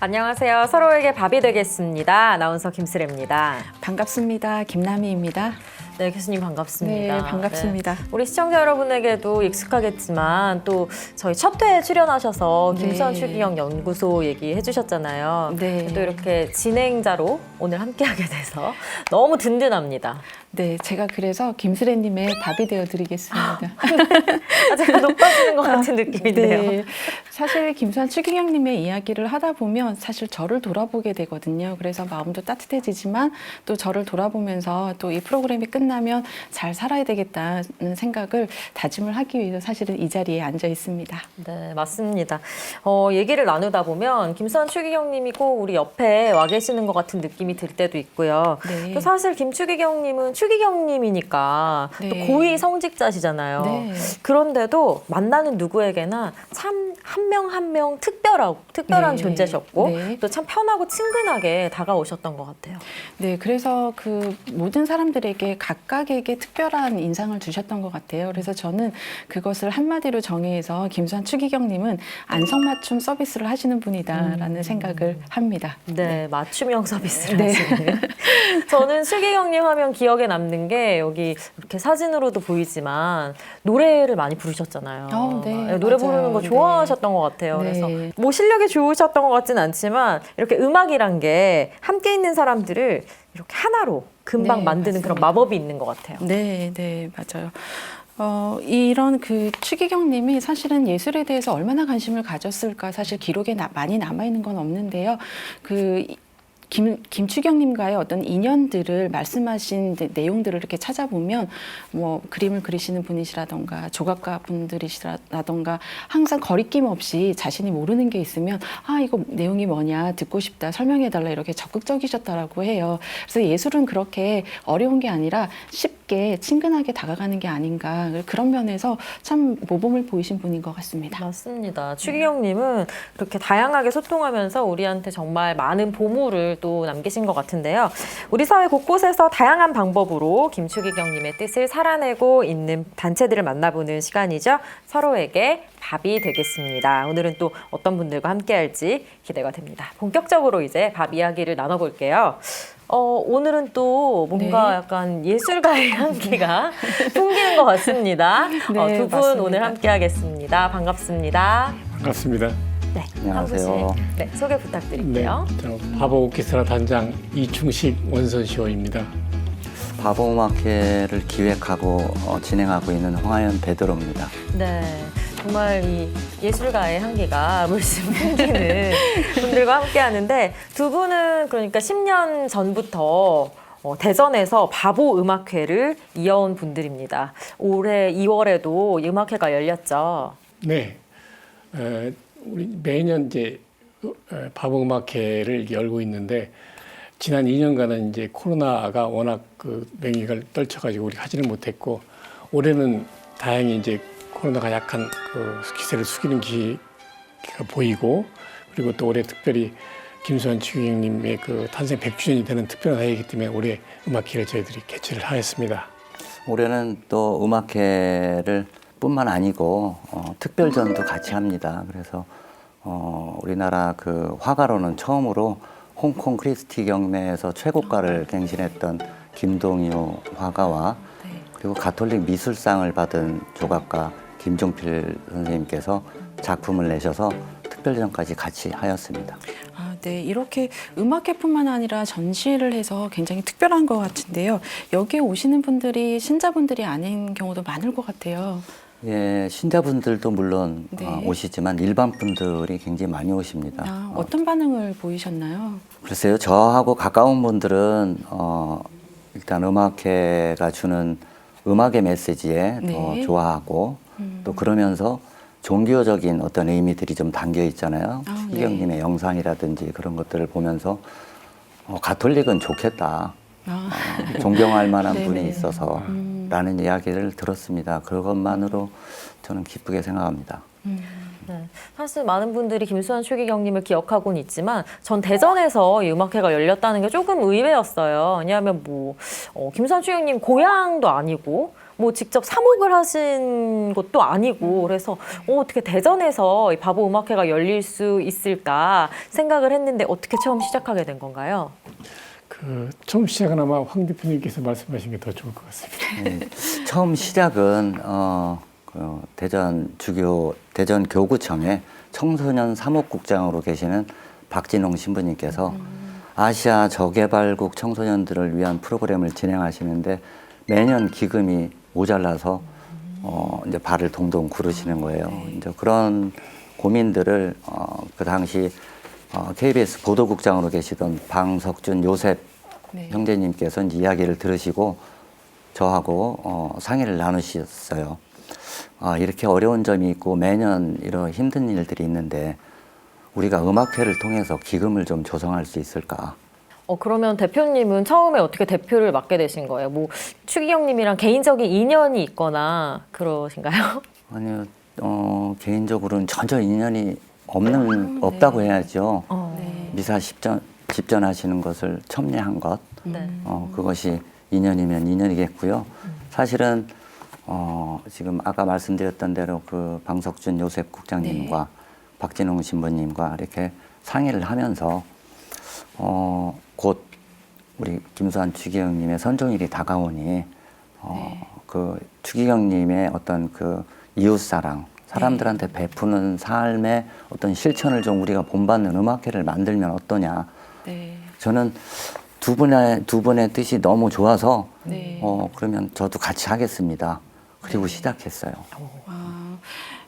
안녕하세요. 서로에게 밥이 되겠습니다. 아나운서 김슬혜입니다. 반갑습니다. 김남희입니다. 네, 교수님 반갑습니다. 네, 반갑습니다. 네. 우리 시청자 여러분에게도 익숙하겠지만 또 저희 첫 회에 출연하셔서 김수환 네. 추기경 연구소 얘기해 주셨잖아요. 네. 또 이렇게 진행자로 오늘 함께하게 돼서 너무 든든합니다. 네, 제가 그래서 김슬혜님의 밥이 되어드리겠습니다. 제가 높아지는 것 같은 느낌인데요. 네, 사실 김수환 추기경님의 이야기를 하다 보면 사실 저를 돌아보게 되거든요. 그래서 마음도 따뜻해지지만 또 저를 돌아보면서 또 이 프로그램이 끝나면 잘 살아야 되겠다는 생각을 다짐을 하기 위해서 사실은 이 자리에 앉아 있습니다. 네, 맞습니다. 얘기를 나누다 보면 김수환 추기경님이 꼭 우리 옆에 와 계시는 것 같은 느낌이 들 때도 있고요. 네. 또 사실 김추기경님은 추기경님이니까 네. 또 고위 성직자시잖아요. 네. 그런데도 만나는 누구에게나 참 한 명 한 명 특별한 네. 존재셨고 네. 또 참 편하고 친근하게 다가오셨던 것 같아요. 네, 그래서 그 모든 사람들에게 각각에게 특별한 인상을 주셨던 것 같아요. 그래서 저는 그것을 한마디로 정의해서 김수환 추기경님은 안성맞춤 서비스를 하시는 분이다라는 생각을 합니다. 네, 맞춤형 서비스를 네. 하시는. 저는 추기경님 하면 기억에 남는 게 여기 이렇게 사진으로도 보이지만 노래를 많이 부르셨잖아요. 네, 노래 맞아요. 부르는 거 네. 좋아하셨던 것 같아요. 네. 그래서 뭐 실력이 좋으셨던 것 같진 않지만 이렇게 음악이란 게 함께 있는 사람들을 이렇게 하나로 금방 네, 만드는 맞습니다. 그런 마법이 있는 것 같아요. 네, 네, 맞아요. 이런 그 추기경님이 사실은 예술에 대해서 얼마나 관심을 가졌을까 사실 기록에 많이 남아있는 건 없는데요. 김추경님과의 어떤 인연들을 말씀하신 내용들을 이렇게 찾아보면 뭐 그림을 그리시는 분이시라던가 조각가 분들이시라던가 항상 거리낌 없이 자신이 모르는 게 있으면 이거 내용이 뭐냐 듣고 싶다 설명해달라 이렇게 적극적이셨다라고 해요. 그래서 예술은 그렇게 어려운 게 아니라 쉽게 친근하게 다가가는 게 아닌가 그런 면에서 참 모범을 보이신 분인 것 같습니다. 맞습니다. 추기경님은 그렇게 다양하게 소통하면서 우리한테 정말 많은 보물을 또 남기신 것 같은데요. 우리 사회 곳곳에서 다양한 방법으로 김추기경님의 뜻을 살아내고 있는 단체들을 만나보는 시간이죠. 서로에게 밥이 되겠습니다. 오늘은 또 어떤 분들과 함께할지 기대가 됩니다. 본격적으로 이제 밥 이야기를 나눠볼게요. 오늘은 또 뭔가 네. 약간 예술가의 향기가 풍기는 것 같습니다. 네, 두 분 맞습니다. 오늘 함께하겠습니다. 반갑습니다. 반갑습니다. 네, 안녕하세요. 한 분씩, 네, 소개 부탁드릴게요. 저 바보 오케스트라 단장 이충식 원선시호입니다. 바보음악회를 기획하고 진행하고 있는 황하연 베드로입니다. 네, 정말 이 예술가의 향기가 물씬 풍기는 분들과 함께하는데 두 분은 그러니까 10년 전부터 대전에서 바보 음악회를 이어온 분들입니다. 올해 2월에도 음악회가 열렸죠. 네, 우리 매년 이제 바보 음악회를 열고 있는데 지난 2년간은 이제 코로나가 워낙 그 맹위를 떨쳐가지고 우리 하지는 못했고 올해는 다행히 이제 코로나가 약간 그 기세를 숙이는 기가 보이고 그리고 또 올해 특별히 김수환 추기경님의 그 탄생 100주년이 되는 특별한 해이기 때문에 올해 음악회를 저희들이 개최를 하였습니다. 올해는 또 음악회를 뿐만 아니고 특별전도 같이 합니다. 그래서 우리나라 그 화가로는 처음으로 홍콩 크리스티 경매에서 최고가를 갱신했던 김동유 화가와 그리고 가톨릭 미술상을 받은 조각가 김종필 선생님께서 작품을 내셔서 특별전까지 같이 하였습니다. 네, 이렇게 음악회뿐만 아니라 전시를 해서 굉장히 특별한 것 같은데요. 여기에 오시는 분들이 신자분들이 아닌 경우도 많을 것 같아요. 예, 신자분들도 물론 네. 오시지만 일반 분들이 굉장히 많이 오십니다. 어떤 반응을 보이셨나요? 글쎄요, 저하고 가까운 분들은 일단 음악회가 주는 음악의 메시지에 네. 더 좋아하고 또 그러면서 종교적인 어떤 의미들이 좀 담겨 있잖아요. 네. 추기경님의 영상이라든지 그런 것들을 보면서 가톨릭은 좋겠다. 존경할 만한 네네. 분이 있어서 라는 이야기를 들었습니다. 그것만으로 저는 기쁘게 생각합니다. 네, 사실 많은 분들이 김수환 추기경님을 기억하고는 있지만 전 대전에서 이 음악회가 열렸다는 게 조금 의외였어요. 왜냐하면 뭐 김수환 추기경님 고향도 아니고 뭐 직접 사목을 하신 것도 아니고 그래서 어떻게 대전에서 이 바보 음악회가 열릴 수 있을까 생각을 했는데 어떻게 처음 시작하게 된 건가요? 처음 시작은 아마 황 대표님께서 말씀하신 게 더 좋을 것 같습니다. 네, 처음 시작은 대전 교구청의 청소년 사목국장으로 계시는 박진홍 신부님께서 아시아 저개발국 청소년들을 위한 프로그램을 진행하시는데 매년 기금이 모자라서 이제 발을 동동 구르시는 거예요. 이제 그런 고민들을 그 당시 KBS 보도국장으로 계시던 방석준 요셉 네. 형제님께서 이제 이야기를 들으시고 저하고 상의를 나누셨어요. 이렇게 어려운 점이 있고 매년 이런 힘든 일들이 있는데 우리가 음악회를 통해서 기금을 좀 조성할 수 있을까? 그러면 대표님은 처음에 어떻게 대표를 맡게 되신 거예요? 뭐 추기경님이랑 개인적인 인연이 있거나 그러신가요? 아니요, 개인적으로는 전혀 인연이 없다고 해야죠. 네. 미사 집전하시는 것을 첨예한 것, 네. 그것이 인연이면 인연이겠고요. 사실은 지금 아까 말씀드렸던 대로 그 방석준 요셉 국장님과 박진홍 신부님과 이렇게 상의를 하면서 곧 우리 김수환 추기경님의 선종일이 다가오니 그 추기경님의 어떤 그 이웃사랑, 사람들한테 베푸는 삶의 어떤 실천을 좀 우리가 본받는 음악회를 만들면 어떠냐. 네. 저는 두 분의 뜻이 너무 좋아서 네. 그러면 저도 같이 하겠습니다. 그리고 시작했어요.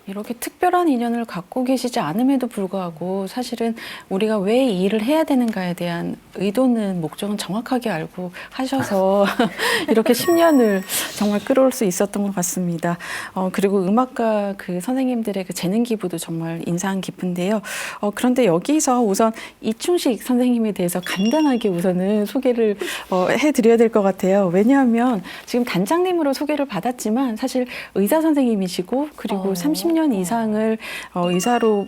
이렇게 특별한 인연을 갖고 계시지 않음에도 불구하고 사실은 우리가 왜 이 일을 해야 되는가에 대한 의도는 목적은 정확하게 알고 하셔서 이렇게 10년을 정말 끌어올 수 있었던 것 같습니다. 그리고 음악가 그 선생님들의 그 재능 기부도 정말 인상 깊은데요. 그런데 여기서 우선 이충식 선생님에 대해서 간단하게 우선은 소개를 해드려야 될 것 같아요. 왜냐하면 지금 단장님으로 소개를 받았지만 사실 의사 선생님이시고 그리고 30년 이상을 의사로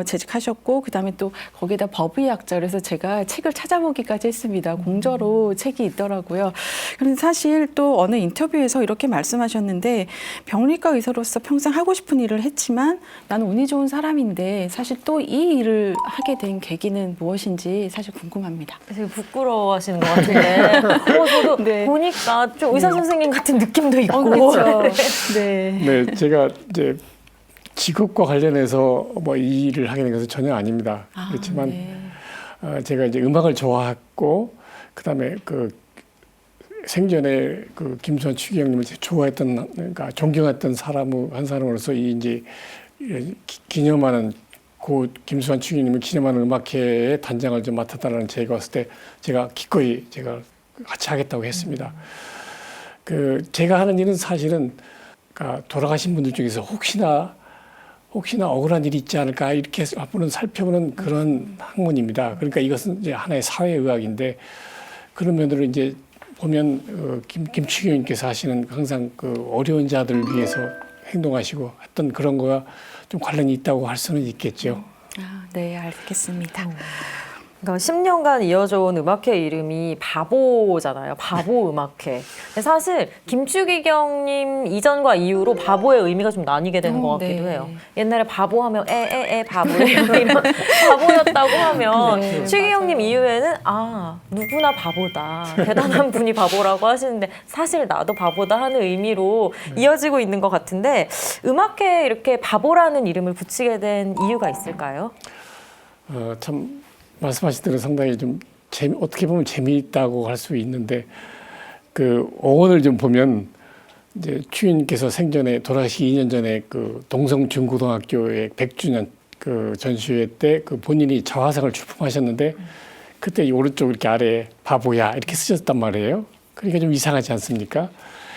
재직하셨고 그다음에 또 거기에다 법의학자 그래서 제가 책을 찾아보기까지 했습니다. 공저로 책이 있더라고요. 그런데 사실 또 어느 인터뷰에서 이렇게 말씀하셨는데 병리과 의사로서 평생 하고 싶은 일을 했지만 나는 운이 좋은 사람인데 사실 또 이 일을 하게 된 계기는 무엇인지 사실 궁금합니다. 되게 부끄러워하시는 것 같은데 저도 네. 보니까 좀 의사 선생님 같은 느낌도 있고 그렇죠. 네. 네, 제가 이제 직업과 관련해서 뭐 이 일을 하게 된 것은 전혀 아닙니다. 그렇지만 네. 제가 이제 음악을 좋아했고 그다음에 그 생전에 그 김수환 추기경님을 좋아했던, 그러니까 존경했던 한 사람으로서 이 이제 기념하는 고 김수환 추기경님을 기념하는 음악회의 단장을 좀 맡았다는 제가 왔을 때 제가 기꺼이 제가 같이 하겠다고 했습니다. 그 제가 하는 일은 사실은 그러니까 돌아가신 분들 중에서 혹시나 억울한 일이 있지 않을까 이렇게 앞으로 살펴보는 그런 학문입니다. 그러니까 이것은 이제 하나의 사회의학인데 그런 면으로 이제 보면 김추기경님께서 하시는 항상 그 어려운 자들을 위해서 행동하시고 했던 그런 거와 좀 관련이 있다고 할 수는 있겠죠. 네, 알겠습니다. 그러니까 10년간 이어져 온 음악회 이름이 바보잖아요. 바보 음악회. 근데 사실 김추기경님 이전과 이후로 바보의 의미가 좀 나뉘게 되는 것 같기도 네. 해요. 옛날에 바보 하면 바보예요. 이런 바보였다고 하면 네, 추기경님 이후에는 누구나 바보다. 대단한 분이 바보라고 하시는데 사실 나도 바보다 하는 의미로 이어지고 있는 것 같은데 음악회에 이렇게 바보라는 이름을 붙이게 된 이유가 있을까요? 참 말씀하신 대로 상당히 좀 어떻게 보면 재미있다고 할 수 있는데 그 어원을 좀 보면 이제 추인께서 생전에 돌아가시기 2년 전에 그 동성 중고등학교의 100주년 그 전시회 때 그 본인이 자화상을 출품하셨는데 그때 이 오른쪽 이렇게 아래에 바보야 이렇게 쓰셨단 말이에요. 그러니까 좀 이상하지 않습니까?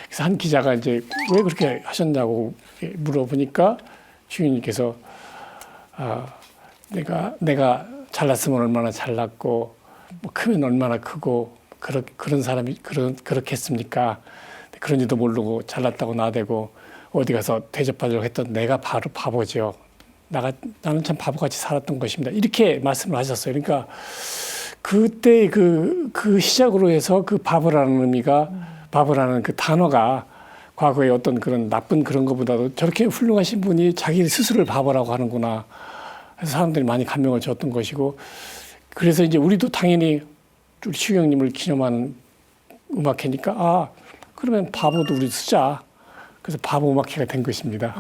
그래서 한 기자가 이제 왜 그렇게 하셨냐고 물어보니까 추인께서 내가 잘났으면 얼마나 잘났고 뭐 크면 얼마나 크고 그런 사람이 그렇겠습니까? 그런지도 모르고 잘났다고 나대고 어디 가서 대접받으려고 했던 내가 바로 바보죠. 나는 참 바보같이 살았던 것입니다. 이렇게 말씀을 하셨어요. 그러니까 그때 그 시작으로 해서 그 바보라는 의미가 바보라는 그 단어가 과거에 어떤 그런 나쁜 그런 것보다도 저렇게 훌륭하신 분이 자기 스스로를 바보라고 하는구나 해서 사람들이 많이 감명을 줬던 것이고, 그래서 이제 우리도 당연히 우리 추경님을 기념하는 음악회니까 아 그러면 바보도 우리 쓰자. 그래서 바보 음악회가 된 것입니다.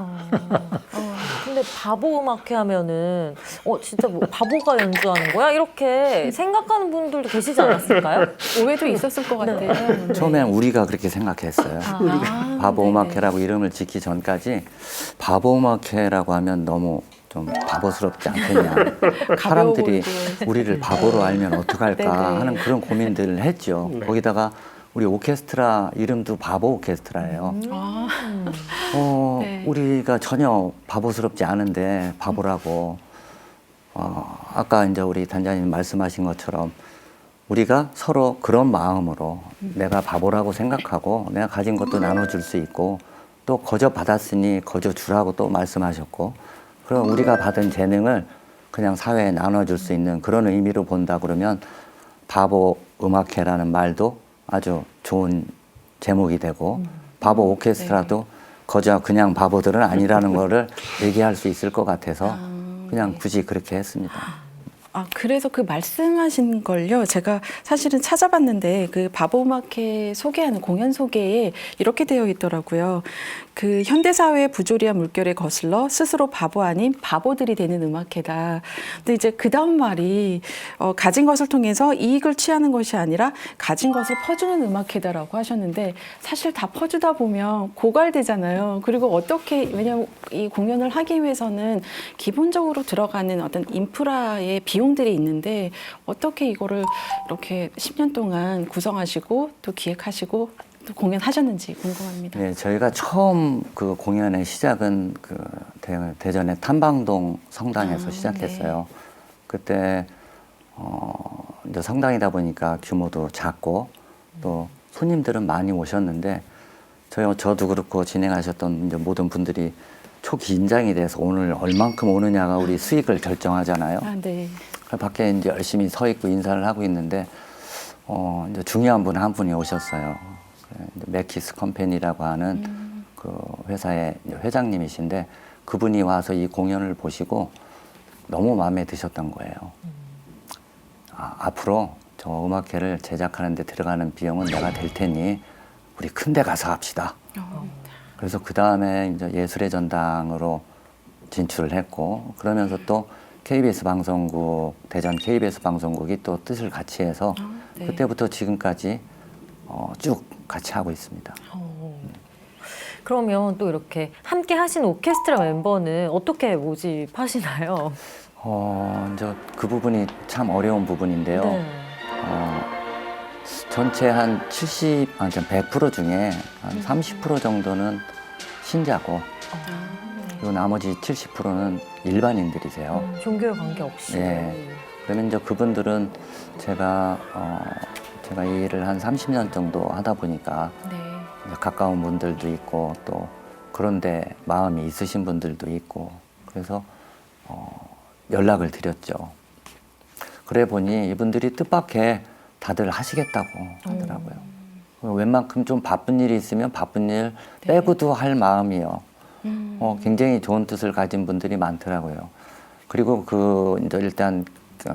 근데 바보 음악회 하면은 진짜 뭐 바보가 연주하는 거야? 이렇게 생각하는 분들도 계시지 않았을까요? 오해도 있었을 것 같아요. 네. 처음엔 우리가 그렇게 생각했어요. 바보 네네. 음악회라고 이름을 짓기 전까지 바보 음악회라고 하면 너무 좀 바보스럽지 않겠냐. 사람들이 보이고. 우리를 바보로 알면 어떡할까 네네. 하는 그런 고민들을 했죠. 네. 거기다가 우리 오케스트라 이름도 바보 오케스트라예요. 아, 네. 우리가 전혀 바보스럽지 않은데 바보라고. 아까 이제 우리 단장님 말씀하신 것처럼 우리가 서로 그런 마음으로 내가 바보라고 생각하고 내가 가진 것도 나눠줄 수 있고 또 거저 받았으니 거저 주라고 또 말씀하셨고, 그럼 우리가 받은 재능을 그냥 사회에 나눠줄 수 있는 그런 의미로 본다 그러면 바보 음악회라는 말도 아주 좋은 제목이 되고 바보 오케스트라도 거저 그냥 바보들은 아니라는 거를 얘기할 수 있을 것 같아서 그냥 굳이 그렇게 했습니다. 그래서 그 말씀하신 걸요. 제가 사실은 찾아봤는데 그 바보 음악회 소개하는 공연 소개에 이렇게 되어 있더라고요. 그 현대사회의 부조리한 물결에 거슬러 스스로 바보 아닌 바보들이 되는 음악회다. 근데 이제 그 다음 말이 가진 것을 통해서 이익을 취하는 것이 아니라 가진 것을 퍼주는 음악회다라고 하셨는데 사실 다 퍼주다 보면 고갈되잖아요. 그리고 어떻게, 왜냐하면 이 공연을 하기 위해서는 기본적으로 들어가는 어떤 인프라의 비용들이 있는데 어떻게 이거를 이렇게 10년 동안 구성하시고 또 기획하시고 또 공연하셨는지 궁금합니다. 네, 저희가 처음 그 공연의 시작은 그 대전의 탐방동 성당에서 시작했어요. 그때 이제 성당이다 보니까 규모도 작고 또 손님들은 많이 오셨는데 저도 그렇고 진행하셨던 이제 모든 분들이 초긴장이 돼서 오늘 얼만큼 오느냐가 우리 수익을 결정하잖아요. 네. 밖에 이제 열심히 서 있고 인사를 하고 있는데 이제 중요한 분 한 분이 오셨어요. 맥키스 컴퍼니라고 하는 그 회사의 회장님이신데 그분이 와서 이 공연을 보시고 너무 마음에 드셨던 거예요. 앞으로 저 음악회를 제작하는 데 들어가는 비용은 내가 댈 테니 우리 큰 데 가서 합시다. 그래서 그 다음에 이제 예술의 전당으로 진출을 했고, 그러면서 또 KBS 방송국, 대전 KBS 방송국이 또 뜻을 같이 해서 네. 그때부터 지금까지 쭉 같이 하고 있습니다. 그러면 또 이렇게 함께 하신 오케스트라 멤버는 어떻게 모집하시나요? 이제 그 부분이 참 어려운 부분인데요. 네. 전체 한 100% 중에 한 30% 정도는 신자고, 그리고 나머지 70%는 일반인들이세요. 종교에 관계없이. 네. 그러면 이제 그분들은 제가 이 일을 한 30년 정도 하다 보니까 네. 이제 가까운 분들도 있고 또 그런데 마음이 있으신 분들도 있고 그래서 연락을 드렸죠. 그래 보니 이분들이 뜻밖의 다들 하시겠다고 하더라고요. 웬만큼 좀 바쁜 일이 있으면 바쁜 일 빼고도 할 마음이요. 굉장히 좋은 뜻을 가진 분들이 많더라고요. 그리고 이제 일단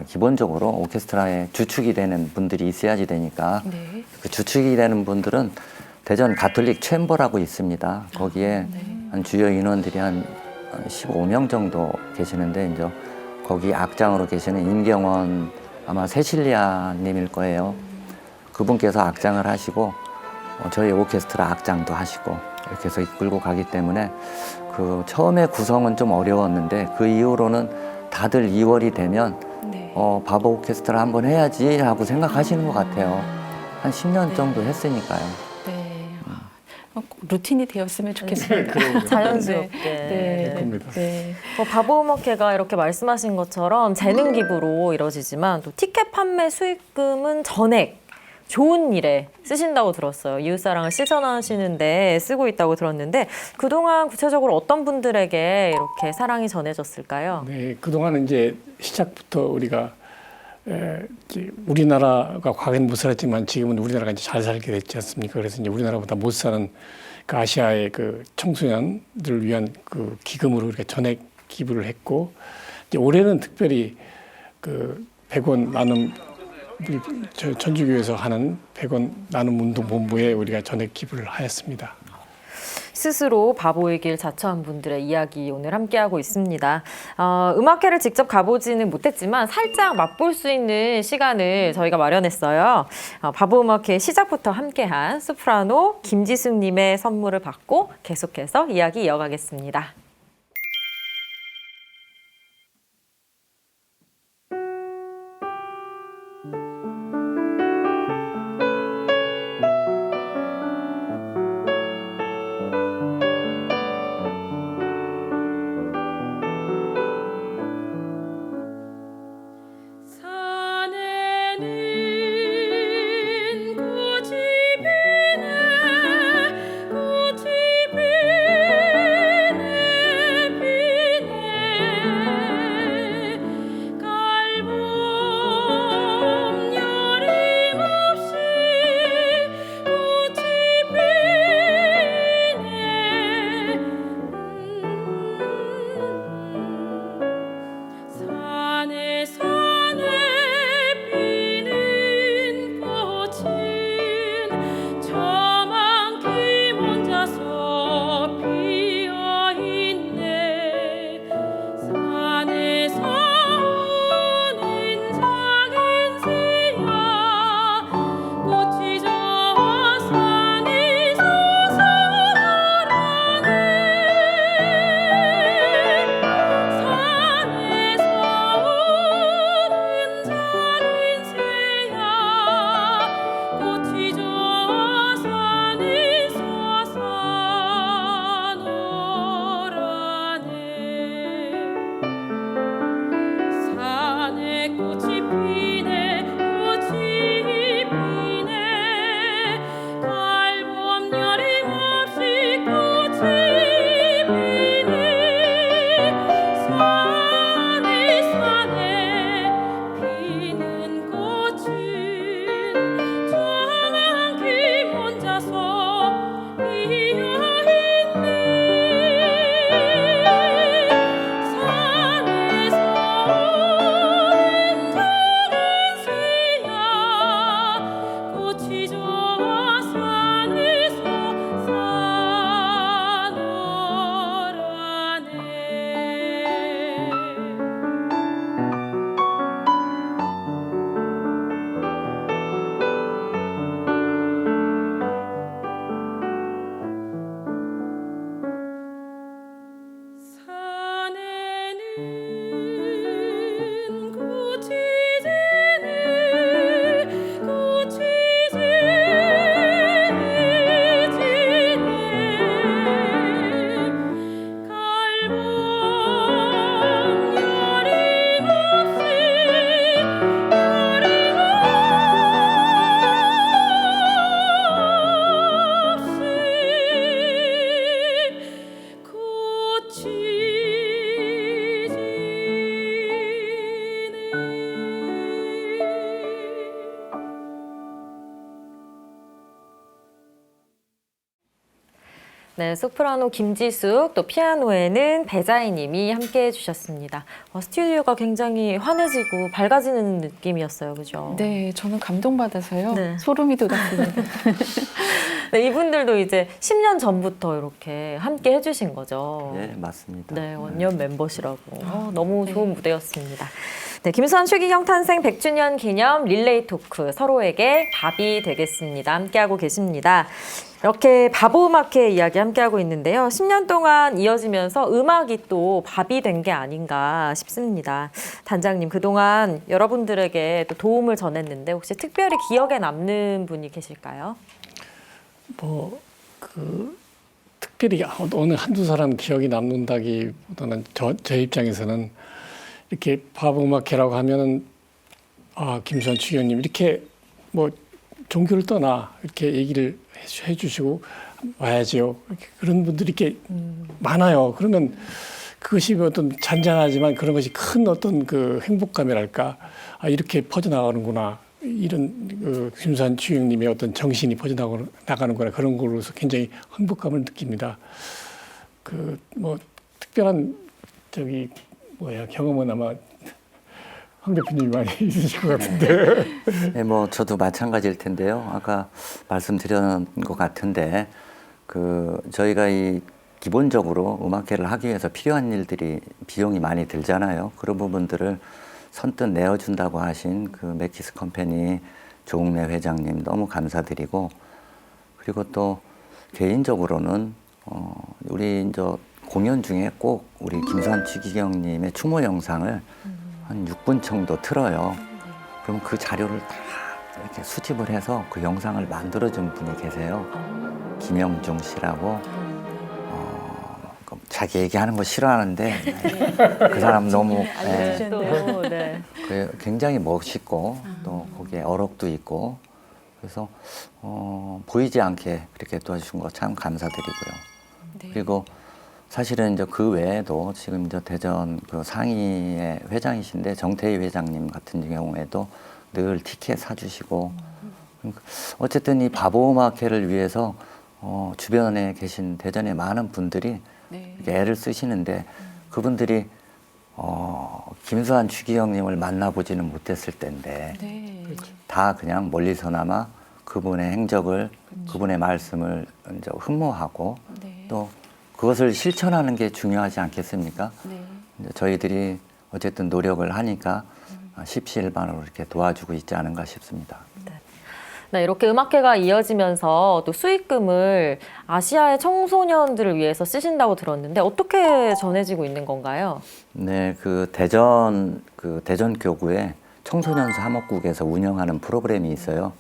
기본적으로 오케스트라의 주축이 되는 분들이 있어야지 되니까 네. 그 주축이 되는 분들은 대전 가톨릭 챔버라고 있습니다. 거기에 한 주요 인원들이 한 15명 정도 계시는데 이제 거기 악장으로 계시는 임경원 아마 세실리아님일 거예요. 그분께서 악장을 하시고 저희 오케스트라 악장도 하시고 이렇게 해서 이끌고 가기 때문에 그 처음에 구성은 좀 어려웠는데 그 이후로는 다들 2월이 되면 네. 바보 오케스트라 한번 해야지 하고 생각하시는 것 같아요. 한 10년 정도 했으니까요. 네. 루틴이 되었으면 좋겠습니다. 자연스럽게. 네. 그겁니다. 네. 바보 음악회가 이렇게 말씀하신 것처럼 재능 기부로 이루어지지만 또 티켓 판매 수익금은 전액 좋은 일에 쓰신다고 들었어요. 이웃사랑을 실천하시는데 쓰고 있다고 들었는데 그동안 구체적으로 어떤 분들에게 이렇게 사랑이 전해졌을까요? 네, 그동안은 이제 시작부터 우리가 이제 우리나라가 과거에는 못 살았지만 지금은 우리나라가 이제 잘 살게 됐지 않습니까? 그래서 이제 우리나라보다 못 사는 그 아시아의 그 청소년들을 위한 그 기금으로 우리가 전액 기부를 했고, 이제 올해는 특별히 그 100원 나눔, 천주교에서 하는 100원 나눔 운동 본부에 우리가 전액 기부를 하였습니다. 스스로 바보의 길 자처한 분들의 이야기 오늘 함께하고 있습니다. 음악회를 직접 가보지는 못했지만 살짝 맛볼 수 있는 시간을 저희가 마련했어요. 바보 음악회 시작부터 함께한 소프라노 김지숙님의 선물을 받고 계속해서 이야기 이어가겠습니다. 네, 소프라노 김지숙, 또 피아노에는 배자희 님이 함께 해주셨습니다. 스튜디오가 굉장히 환해지고 밝아지는 느낌이었어요. 그죠? 네, 저는 감동받아서요. 네. 소름이 돋았습니다. 네, 이분들도 이제 10년 전부터 이렇게 함께 해주신 거죠. 네, 맞습니다. 네, 원년 멤버시라고. 너무 좋은 무대였습니다. 네, 김수환 최기경 탄생 100주년 기념 릴레이 토크, 서로에게 밥이 되겠습니다. 함께하고 계십니다. 이렇게 바보 음악회 이야기 함께하고 있는데요. 10년 동안 이어지면서 음악이 또 밥이 된 게 아닌가 싶습니다. 단장님, 그동안 여러분들에게 또 도움을 전했는데 혹시 특별히 기억에 남는 분이 계실까요? 특별히 어느 한두 사람 기억이 남는다기보다는 제 입장에서는 이렇게 바보 음악회라고 하면은 김수환 추기경님 이렇게 종교를 떠나 이렇게 얘기를 해주시고 와야지요. 그런 분들이 이렇게 많아요. 그러면 그것이 어떤 잔잔하지만 그런 것이 큰 어떤 그 행복감이랄까, 아, 이렇게 퍼져나가는구나, 이런 김수환 주역님의 어떤 정신이 퍼져나가는구나, 그런 걸로서 굉장히 행복감을 느낍니다. 그 뭐 특별한 경험은 아마 황 대표님이 많이 있으실 것 같은데. 네, 뭐 저도 마찬가지일 텐데요. 아까 말씀드린 것 같은데 저희가 이 기본적으로 음악회를 하기 위해서 필요한 일들이 비용이 많이 들잖아요. 그런 부분들을 선뜻 내어준다고 하신 그 맥키스 컴퍼니 조웅래 회장님 너무 감사드리고, 그리고 또 개인적으로는 우리 이제 공연 중에 꼭 우리 김수환 추기경님의 추모 영상을 한 6분 정도 틀어요. 그러면 그 자료를 다 이렇게 수집을 해서 그 영상을 만들어준 분이 계세요. 김영중 씨라고. 자기 얘기하는 거 싫어하는데 그 사람 너무 또, 네. 굉장히 멋있고 또 거기에 어록도 있고, 그래서 보이지 않게 그렇게 도와주신 거 참 감사드리고요. 네. 그리고 사실은 이제 그 외에도 지금 이제 대전 그 상의의 회장이신데 정태희 회장님 같은 경우에도 늘 티켓 사주시고, 어쨌든 이 바보음악회를 위해서 주변에 계신 대전의 많은 분들이 네. 이렇게 애를 쓰시는데, 그분들이 김수환 추기경님을 만나보지는 못했을 텐데 네. 다 그냥 멀리서나마 그분의 행적을, 그분의 말씀을 이제 흠모하고 네. 또 그것을 실천하는 게 중요하지 않겠습니까? 네. 이제 저희들이 어쨌든 노력을 하니까 십시일반으로 이렇게 도와주고 있지 않은가 싶습니다. 네, 이렇게 음악회가 이어지면서 또 수익금을 아시아의 청소년들을 위해서 쓰신다고 들었는데 어떻게 전해지고 있는 건가요? 네, 대전 교구에 청소년 사목국에서 운영하는 프로그램이 있어요.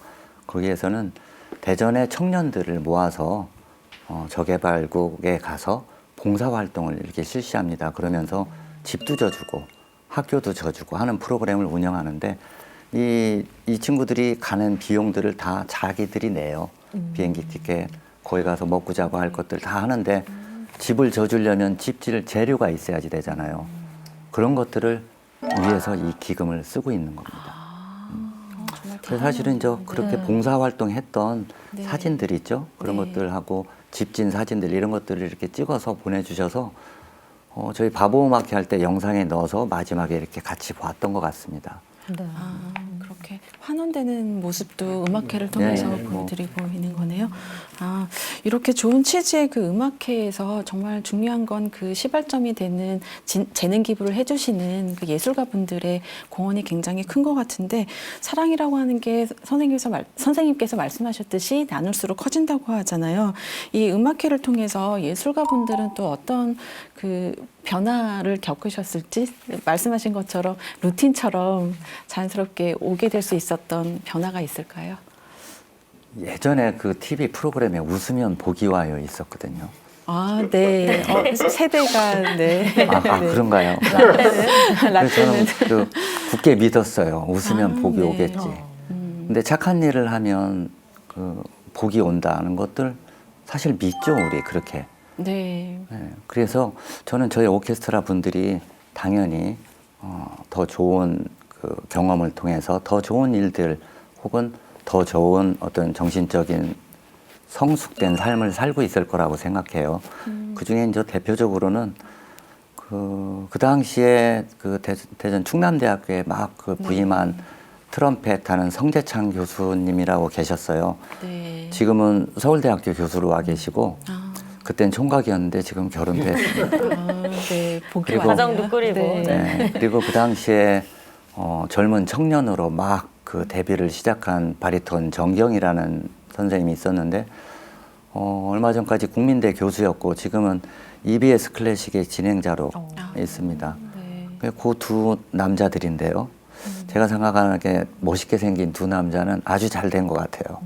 거기에서는 대전의 청년들을 모아서 저개발국에 가서 봉사활동을 이렇게 실시합니다. 그러면서 집도 져주고 학교도 져주고 하는 프로그램을 운영하는데, 이 친구들이 가는 비용들을 다 자기들이 내요. 비행기 티켓, 거기 가서 먹고 자고 할 것들 다 하는데, 집을 져주려면 집질 재료가 있어야지 되잖아요. 그런 것들을 위해서 이 기금을 쓰고 있는 겁니다. 그래서 사실은 그렇게 네. 봉사활동했던 네. 사진들 있죠? 그런 네. 것들하고 집진 사진들, 이런 것들을 이렇게 찍어서 보내주셔서 저희 바보음악회 할 때 영상에 넣어서 마지막에 이렇게 같이 봤던 것 같습니다. 네. 그렇게 환원되는 모습도 음악회를 통해서 네, 보여드리고 있는 거네요. 이렇게 좋은 취지의 그 음악회에서 정말 중요한 건 그 시발점이 되는 재능 기부를 해주시는 그 예술가 분들의 공헌이 굉장히 큰 것 같은데, 사랑이라고 하는 게 선생님께서 말씀하셨듯이 나눌수록 커진다고 하잖아요. 이 음악회를 통해서 예술가 분들은 또 어떤 그 변화를 겪으셨을지, 말씀하신 것처럼 루틴처럼 자연스럽게 오게 될 수 있었던 변화가 있을까요? 예전에 그 TV 프로그램에 웃으면 복이 와요 있었거든요. 네. 세대가, 네. 그런가요? 그래서 라떼는. 저는 굳게 믿었어요. 웃으면 복이 네. 오겠지. 근데 착한 일을 하면 복이 온다는 것들 사실 믿죠, 우리 그렇게. 네. 네, 그래서 저는 저희 오케스트라 분들이 당연히 더 좋은 그 경험을 통해서 더 좋은 일들 혹은 더 좋은 어떤 정신적인 성숙된 삶을 살고 있을 거라고 생각해요. 그 중에 이제 대표적으로는 그 당시에 대전 충남대학교에 막 부임한 트럼펫 하는 성재창 교수님이라고 계셨어요. 네. 지금은 서울대학교 교수로 와 계시고, 그땐 총각이었는데 지금 결혼됐습니다. 네. 복이 그리고- 왔네요. 가정도 꾸리고. 네. 네, 그리고 그 당시에 젊은 청년으로 막 그 데뷔를 시작한 바리톤 정경이라는 선생님이 있었는데, 얼마 전까지 국민대 교수였고 지금은 EBS 클래식의 진행자로 있습니다. 네. 그 두 남자들인데요. 제가 생각하기에 멋있게 생긴 두 남자는 아주 잘 된 것 같아요.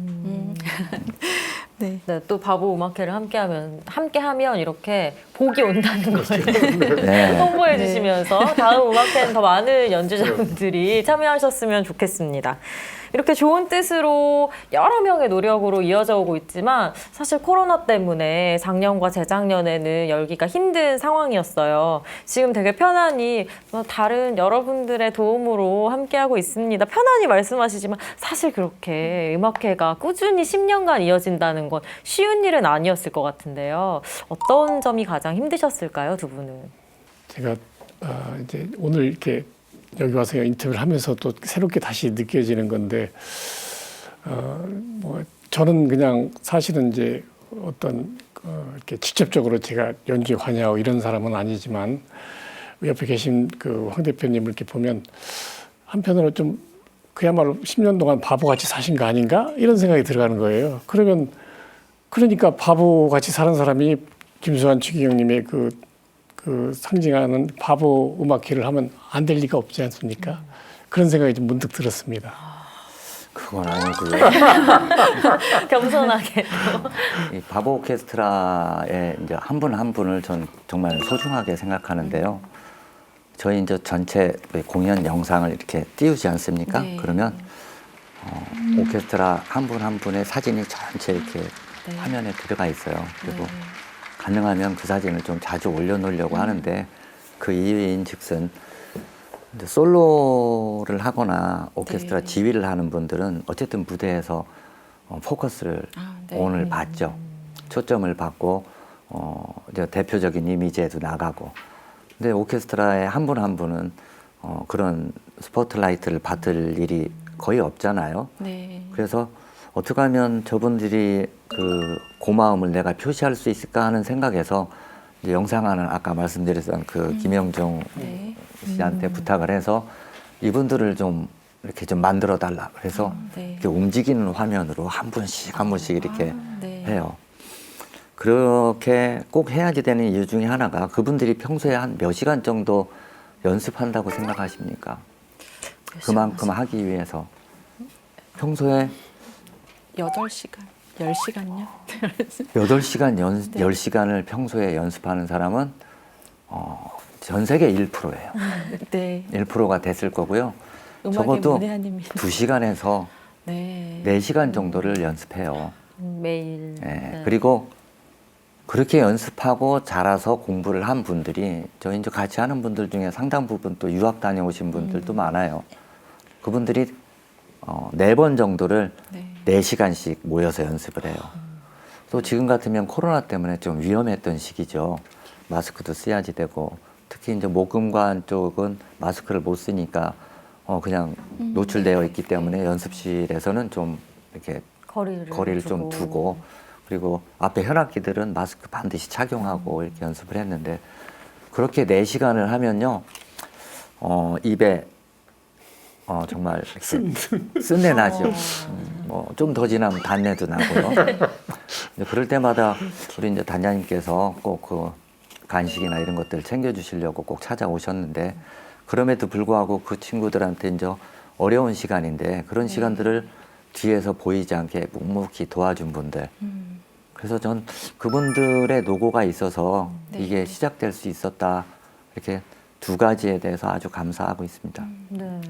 네. 네, 또 바보 음악회를 함께하면 이렇게 복이 온다는 것을 네. 홍보해 주시면서 다음 음악회는 더 많은 연주자분들이 참여하셨으면 좋겠습니다. 이렇게 좋은 뜻으로 여러 명의 노력으로 이어져 오고 있지만 사실 코로나 때문에 작년과 재작년에는 열기가 힘든 상황이었어요. 지금 되게 편안히 다른 여러분들의 도움으로 함께하고 있습니다. 편안히 말씀하시지만 사실 그렇게 음악회가 꾸준히 10년간 이어진다는 건 쉬운 일은 아니었을 것 같은데요. 어떤 점이 가장 힘드셨을까요, 두 분은? 제가 이제 오늘 이렇게 여기 와서 인터뷰를 하면서 또 새롭게 다시 느껴지는 건데, 뭐 저는 그냥 사실은 이제 어떤 이렇게 직접적으로 제가 연주에 관여하고 이런 사람은 아니지만 옆에 계신 그 황 대표님을 이렇게 보면 한편으로 좀 그야말로 10년 동안 바보같이 사신 거 아닌가 이런 생각이 들어가는 거예요. 그러니까 바보같이 사는 사람이 김수환 추기경님의 그 상징하는 바보 음악회를 하면 안 될 리가 없지 않습니까? 그런 생각이 좀 문득 들었습니다. 그건 아니고요. 겸손하게. 이 바보 오케스트라의 이제 한 분 한 분을 전 정말 소중하게 생각하는데요. 저희 이제 전체 공연 영상을 이렇게 띄우지 않습니까? 네. 그러면 오케스트라 한 분 한 분의 사진이 전체 이렇게 네. 화면에 들어가 있어요. 그리고 네. 가능하면 그 사진을 좀 자주 올려놓으려고 하는데 그 이유인즉슨 이제 솔로를 하거나 오케스트라 네. 지휘를 하는 분들은 어쨌든 무대에서 포커스를 네. 오늘 받죠. 초점을 받고 이제 대표적인 이미지에도 나가고. 근데 오케스트라의 한 분 한 분은 그런 스포트라이트를 받을 일이 거의 없잖아요. 네. 그래서 어떻게 하면 저분들이 그 고마움을 내가 표시할 수 있을까 하는 생각에서 이제 영상하는 아까 말씀드렸던 그 김영중 네. 씨한테 부탁을 해서 이분들을 좀 이렇게 좀 만들어 달라 그래서 네. 이렇게 움직이는 화면으로 한 분씩 한 분씩 이렇게 네. 해요. 그렇게 꼭 해야지 되는 이유 중에 하나가 그분들이 평소에 한 몇 시간 정도 연습한다고 생각하십니까? 그만큼 하기 위해서 평소에 8시간, 10시간요? 8시간 네. 10시간을 평소에 연습하는 사람은 전 세계 1%예요. 네. 1%가 됐을 거고요. 음악의 적어도 문외한님이 2시간에서 네. 4시간 정도를 연습해요. 매일. 예, 네. 그리고 그렇게 연습하고 자라서 공부를 한 분들이 저희 이제 같이 하는 분들 중에 상당 부분 또 유학 다녀오신 분들도 많아요. 그분들이 4번 정도를 네. 4시간씩 모여서 연습을 해요. 또 지금 같으면 코로나 때문에 좀 위험했던 시기죠. 마스크도 써야지 되고 특히 이제 목음관 쪽은 마스크를 못 쓰니까 그냥 노출되어 있기 때문에 연습실에서는 좀 이렇게 거리를 좀 두고 그리고 앞에 현악기들은 마스크 반드시 착용하고 이렇게 연습을 했는데 그렇게 4시간을 하면요 입에 정말 이렇게 쓴내 나죠. 뭐 좀 더 지나면 단내도 나고요. 근데 그럴 때마다 우리 이제 단장님께서 꼭 그 간식이나 이런 것들 챙겨주시려고 꼭 찾아오셨는데 그럼에도 불구하고 그 친구들한테 이제 어려운 시간인데 그런 시간들을 뒤에서 보이지 않게 묵묵히 도와준 분들. 그래서 전 그분들의 노고가 있어서 네. 이게 시작될 수 있었다. 이렇게 두 가지에 대해서 아주 감사하고 있습니다. 네.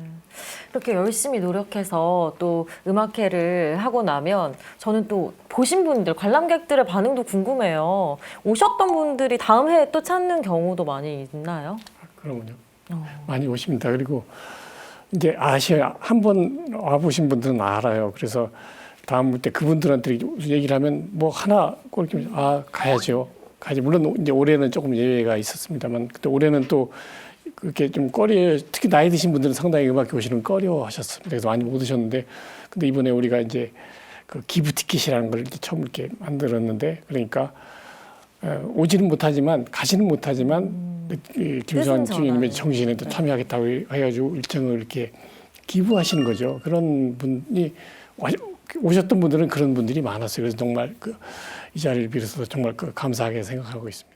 이렇게 열심히 노력해서 또 음악회를 하고 나면 저는 또 보신 분들, 관람객들의 반응도 궁금해요. 오셨던 분들이 다음 해에 또 찾는 경우도 많이 있나요? 그러면요. 많이 오십니다. 그리고 이제 한 번 와보신 분들은 알아요. 그래서 다음 때 그분들한테 얘기를 하면 뭐 하나 꼭 이렇게 가야죠. 물론 이제 올해는 조금 예외가 있었습니다만 그때 올해는 또 그렇게 좀 특히 나이 드신 분들은 상당히 음악회 오시는 꺼려하셨습니다. 그래서 많이 못 오셨는데 근데 이번에 우리가 이제 그 기부 티켓이라는 걸 이렇게 처음 이렇게 만들었는데 그러니까 오지는 못하지만 가지는 못하지만 김수환 주님의 정신에 또 참여하겠다고 해가지고 일정을 이렇게 기부하시는 거죠. 그런 분이 오셨던 분들은 그런 분들이 많았어요. 그래서 정말 이 자리를 빌어서 정말 감사하게 생각하고 있습니다.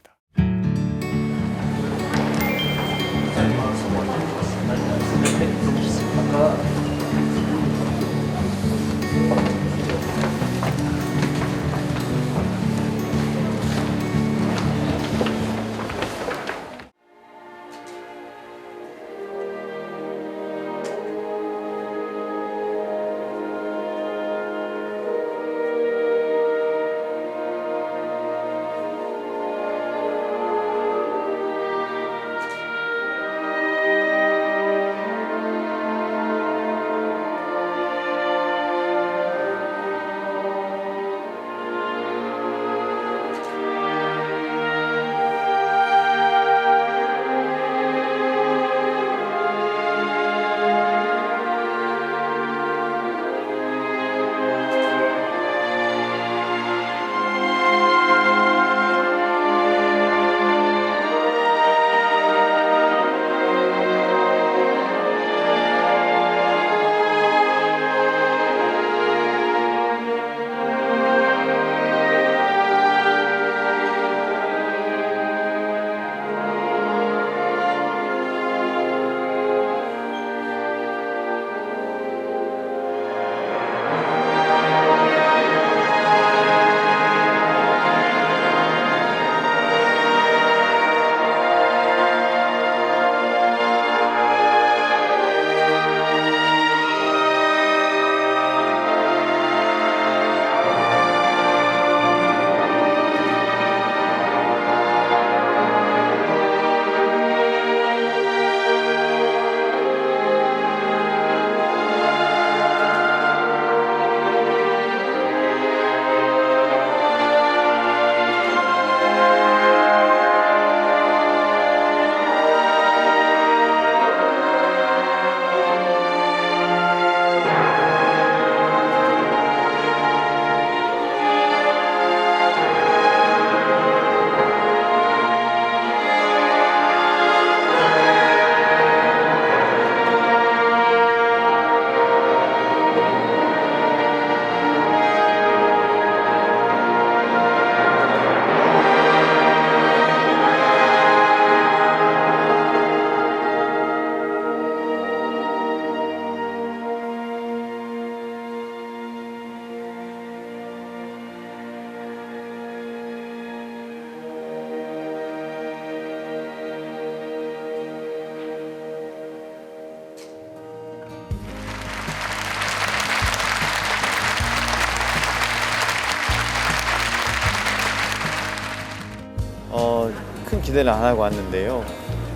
기대를 안 하고 왔는데요.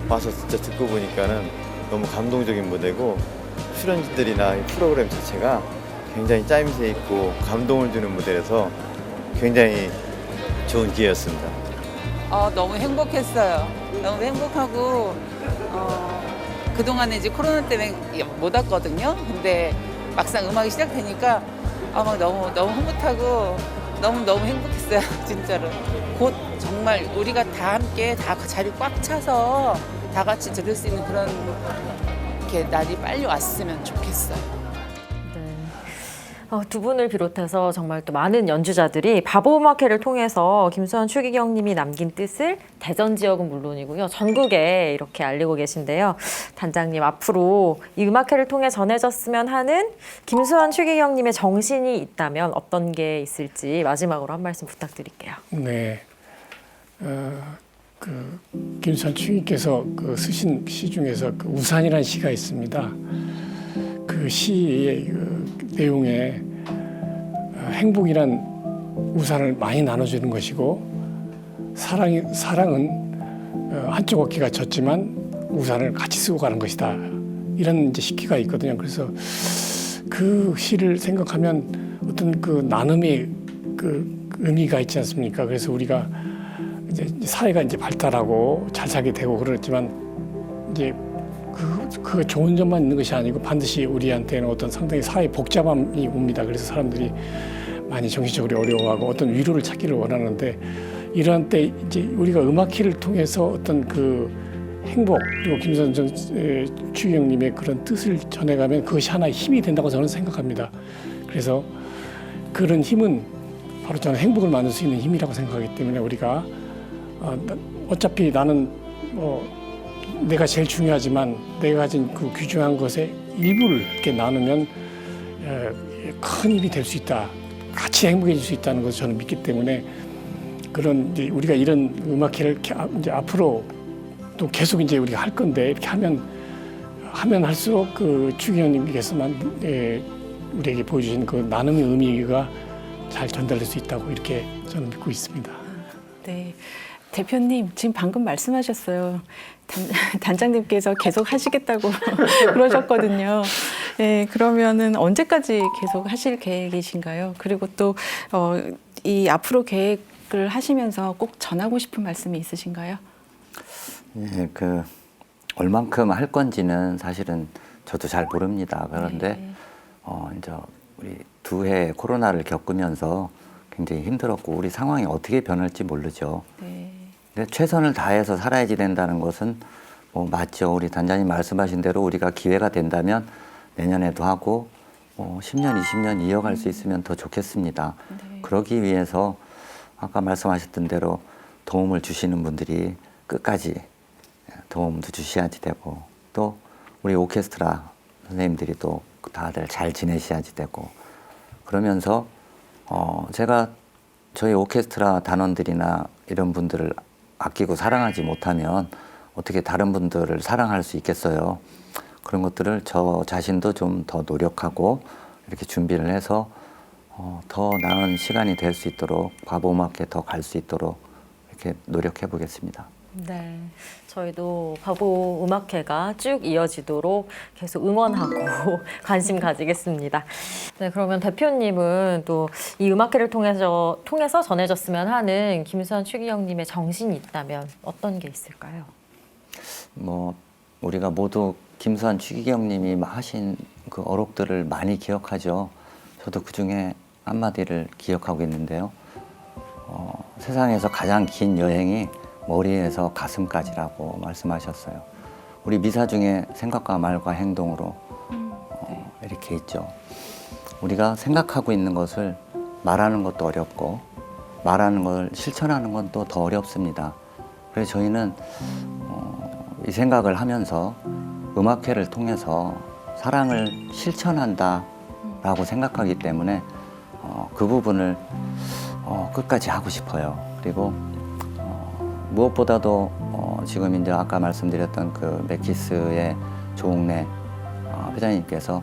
와서 진짜 듣고 보니까는 너무 감동적인 무대고 출연진들이나 이 프로그램 자체가 굉장히 짜임새 있고 감동을 주는 무대라서 굉장히 좋은 기회였습니다. 너무 행복했어요. 너무 행복하고 그동안에 이제 코로나 때문에 못 왔거든요. 근데 막상 음악이 시작되니까 막 너무 흐뭇하고 너무 행복했어요. 진짜로. 곧 정말 우리가 다 함께 다 자리 꽉 차서 다 같이 들을 수 있는 그런 이렇게 날이 빨리 왔으면 좋겠어요. 두 분을 비롯해서 정말 또 많은 연주자들이 바보음악회를 통해서 김수환 추기경님이 남긴 뜻을 대전 지역은 물론이고요. 전국에 이렇게 알리고 계신데요. 단장님, 앞으로 이 음악회를 통해 전해졌으면 하는 김수환 추기경님의 정신이 있다면 어떤 게 있을지 마지막으로 한 말씀 부탁드릴게요. 네. 김수환 추기께서 쓰신 시 중에서 우산이라는 시가 있습니다. 그 시의 내용에 행복이란 우산을 많이 나눠주는 것이고 사랑은 한쪽 어깨가 졌지만 우산을 같이 쓰고 가는 것이다. 이런 이제 시기가 있거든요. 그래서 그 시를 생각하면 어떤 그 나눔의 그 의미가 있지 않습니까? 그래서 우리가 이제 사회가 이제 발달하고 잘 살게 되고 그렇지만 이제 그 좋은 점만 있는 것이 아니고 반드시 우리한테는 어떤 상당히 사회 복잡함이 옵니다. 그래서 사람들이 많이 정신적으로 어려워하고 어떤 위로를 찾기를 원하는데 이런 때 이제 우리가 음악회를 통해서 어떤 그 행복 그리고 김수환 추기경님의 그런 뜻을 전해가면 그것이 하나의 힘이 된다고 저는 생각합니다. 그래서 그런 힘은 바로 저는 행복을 만들 수 있는 힘이라고 생각하기 때문에 우리가 어차피 나는 내가 제일 중요하지만 내가 가진 그 귀중한 것의 일부를 이렇게 나누면 큰 힘이 될 수 있다. 같이 행복해질 수 있다는 것을 저는 믿기 때문에 그런 이제 우리가 이런 음악회를 이제 앞으로 또 계속 이제 우리가 할 건데 이렇게 하면 할수록 그 추기경님께서만 우리에게 보여주신 그 나눔의 의미가 잘 전달될 수 있다고 이렇게 저는 믿고 있습니다. 네. 대표님, 지금 방금 말씀하셨어요. 단장님께서 계속 하시겠다고 그러셨거든요. 네, 그러면은 언제까지 계속 하실 계획이신가요? 그리고 또, 이 앞으로 계획을 하시면서 꼭 전하고 싶은 말씀이 있으신가요? 예, 얼만큼 할 건지는 사실은 저도 잘 모릅니다. 그런데, 이제 우리 2해 코로나를 겪으면서 굉장히 힘들었고, 우리 상황이 어떻게 변할지 모르죠. 네. 근데 최선을 다해서 살아야지 된다는 것은 맞죠. 우리 단장님 말씀하신 대로 우리가 기회가 된다면 내년에도 하고 10년, 20년 이어갈 수 있으면 더 좋겠습니다. 네. 그러기 위해서 아까 말씀하셨던 대로 도움을 주시는 분들이 끝까지 도움도 주셔야지 되고 또 우리 오케스트라 선생님들이 또 다들 잘 지내셔야지 되고 그러면서 제가 저희 오케스트라 단원들이나 이런 분들을 아끼고 사랑하지 못하면 어떻게 다른 분들을 사랑할 수 있겠어요. 그런 것들을 저 자신도 좀 더 노력하고 이렇게 준비를 해서 더 나은 시간이 될 수 있도록 바보음악회 더 갈 수 있도록 이렇게 노력해 보겠습니다. 네, 저희도 바보음악회가 쭉 이어지도록 계속 응원하고 관심 가지겠습니다. 네, 그러면 대표님은 또 이 음악회를 통해서 전해졌으면 하는 김수환 추기경님의 정신이 있다면 어떤 게 있을까요? 우리가 모두 김수환 추기경님이 하신 그 어록들을 많이 기억하죠. 저도 그 중에 한마디를 기억하고 있는데요. 세상에서 가장 긴 여행이 머리에서 가슴까지라고 말씀하셨어요. 우리 미사 중에 생각과 말과 행동으로 이렇게 있죠. 우리가 생각하고 있는 것을 말하는 것도 어렵고 말하는 걸 실천하는 건 또 더 어렵습니다. 그래서 저희는 이 생각을 하면서 음악회를 통해서 사랑을 실천한다라고 생각하기 때문에 그 부분을 끝까지 하고 싶어요. 그리고 무엇보다도 지금 이제 아까 말씀드렸던 그 맥키스의 조옥래 회장님께서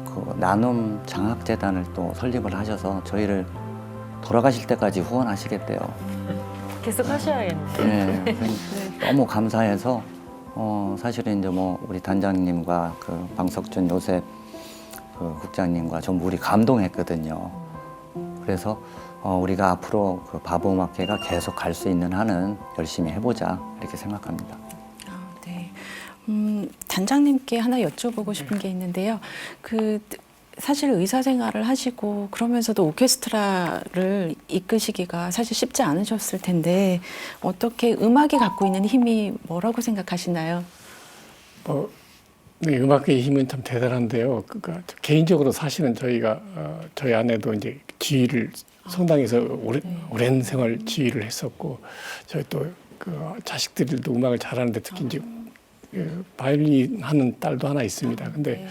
그 나눔 장학재단을 또 설립을 하셔서 저희를 돌아가실 때까지 후원하시겠대요. 계속 하셔야겠네요. 네. 너무 감사해서 사실은 이제 뭐 우리 단장님과 그 방석준 요셉 그 국장님과 전부 우리 감동했거든요. 그래서 우리가 앞으로 그 바보음악회가 계속 갈 수 있는 한은 열심히 해보자 이렇게 생각합니다. 네. 단장님께 하나 여쭤보고 싶은 게 있는데요. 사실 의사 생활을 하시고 그러면서도 오케스트라를 이끄시기가 사실 쉽지 않으셨을 텐데 어떻게 음악이 갖고 있는 힘이 뭐라고 생각하시나요? 네, 음악의 힘은 참 대단한데요. 그러니까 개인적으로 사실은 저희가 저희 아내도 이제 지휘를 성당에서 오랜 생활 지휘를 했었고 저희 또 그 자식들도 음악을 잘하는데 특히 이제 바이올린 하는 딸도 하나 있습니다. 근데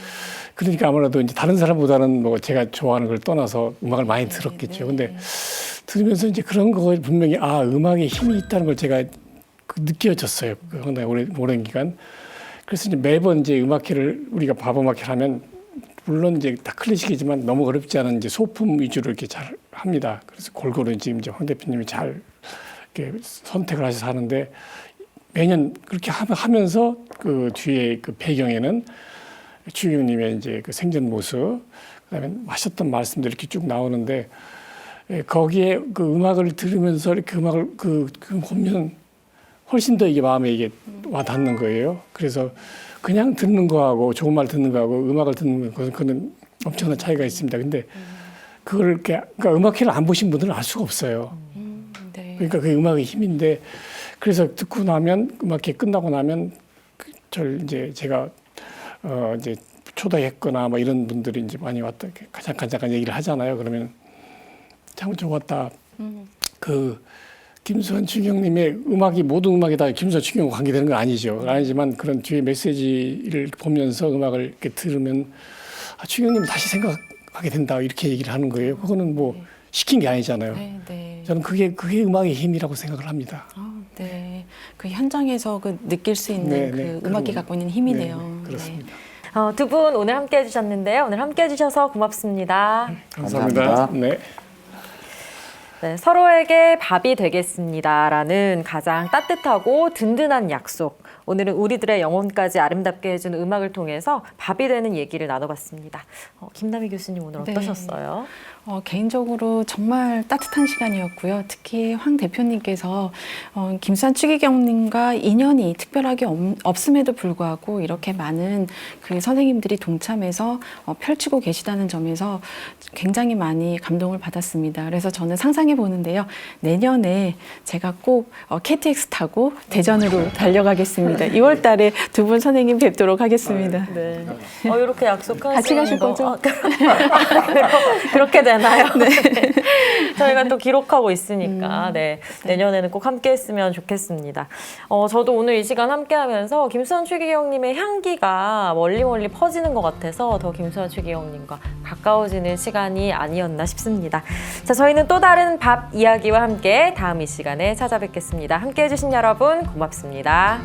그러니까 아무래도 이제 다른 사람보다는 뭐 제가 좋아하는 걸 떠나서 음악을 많이 들었겠죠. 근데 들으면서 이제 그런 거 분명히 음악에 힘이 있다는 걸 제가 느껴졌어요. 상당히 오랜 기간. 그래서 이제 매번 이제 음악회를 우리가 바보음악회를 하면 물론 이제 다 클래식이지만 너무 어렵지 않은 이제 소품 위주로 이렇게 잘 합니다. 그래서 골고루 지금 이제 황 대표님이 잘 이렇게 선택을 하셔서 하는데 매년 그렇게 하면서 그 뒤에 그 배경에는 추기경님의 이제 그 생전 모습, 그다음에 하셨던 말씀들 이렇게 쭉 나오는데 거기에 그 음악을 들으면서 이렇게 음악을 보면 훨씬 더 이게 마음에 이게 와닿는 거예요. 그래서 그냥 듣는 거하고 좋은 말 듣는 거하고 음악을 듣는 것은 그는 엄청난 차이가 있습니다. 근데 그걸 이렇게 그러니까 음악회를 안 보신 분들은 알 수가 없어요. 네. 그러니까 그게 음악의 힘인데 그래서 듣고 나면 음악회 끝나고 나면 절 이제 제가 이제 초대했거나 뭐 이런 분들이 이제 많이 왔다 간장간장한 얘기를 하잖아요. 그러면 참 좋았다. 그 김수환 추기경님의 음악이 모든 음악이 다 김수환 추기경과 관계되는 건 아니죠. 아니지만 그런 뒤에 메시지를 보면서 음악을 이렇게 들으면 추기경님 다시 생각하게 된다 이렇게 얘기를 하는 거예요. 그거는 뭐 시킨 게 아니잖아요. 네, 네. 저는 그게 음악의 힘이라고 생각을 합니다. 네. 그 현장에서 느낄 수 있는 음악이 갖고 있는 힘이네요. 네, 그렇습니다. 두 분 오늘 함께 해주셨는데요. 오늘 함께 해주셔서 고맙습니다. 감사합니다. 네. 네, 서로에게 밥이 되겠습니다라는 가장 따뜻하고 든든한 약속. 오늘은 우리들의 영혼까지 아름답게 해주는 음악을 통해서 밥이 되는 얘기를 나눠봤습니다. 김남희 교수님 오늘 어떠셨어요? 개인적으로 정말 따뜻한 시간이었고요. 특히 황 대표님께서 김수환 추기경님과 인연이 특별하게 없음에도 불구하고 이렇게 많은 그 선생님들이 동참해서 펼치고 계시다는 점에서 굉장히 많이 감동을 받았습니다. 그래서 저는 상상해 보는데요. 내년에 제가 꼭 KTX 타고 대전으로 달려가겠습니다. 2월 달에 두 분 선생님 뵙도록 하겠습니다. 네. 이렇게 약속하신 같이 가실 거죠? 그렇게 되나요? 네. 저희가 또 기록하고 있으니까 내년에는 꼭 함께 했으면 좋겠습니다. 저도 오늘 이 시간 함께 하면서 김수환 추기경님의 향기가 멀리 퍼지는 것 같아서 더 김수환 추기경님과 가까워지는 시간이 아니었나 싶습니다. 자, 저희는 또 다른 밥 이야기와 함께 다음 이 시간에 찾아뵙겠습니다. 함께 해주신 여러분 고맙습니다.